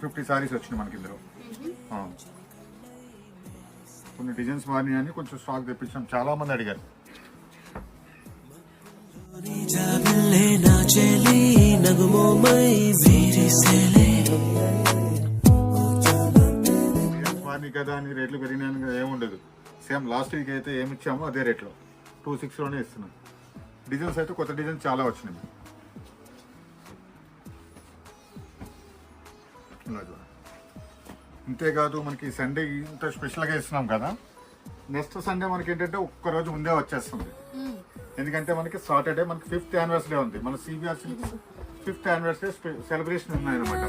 150 సారీస్ వచ్చినాయి మనకి ఇందులో. కొన్ని డిజైన్స్ మారినాయని కొంచెం స్టాక్ తెప్పించాం, చాలా మంది అడిగారు. మారినాయి కదా అని రేట్లు పెరిగినాయని ఏముండదు. సేమ్ లాస్ట్ వీక్ అయితే ఏమి ఇచ్చామో అదే రేట్లో 260లోనే ఇస్తున్నాం. డిజైన్స్ అయితే కొత్త డిజైన్స్ చాలా వచ్చినాయి. అంతేకాదు మనకి సండే ఇంత స్పెషల్గా ఇస్తున్నాం కదా, నెక్స్ట్ సండే మనకి ఏంటంటే ఒక్కరోజు ముందే వచ్చేస్తుంది. ఎందుకంటే మనకి సాటర్డే మనకి 5th యానివర్సరీ ఉంది. మన సిబిఆర్సి 5th యానివర్సరీ సెలబ్రేషన్ ఉన్నాయన్నమాట.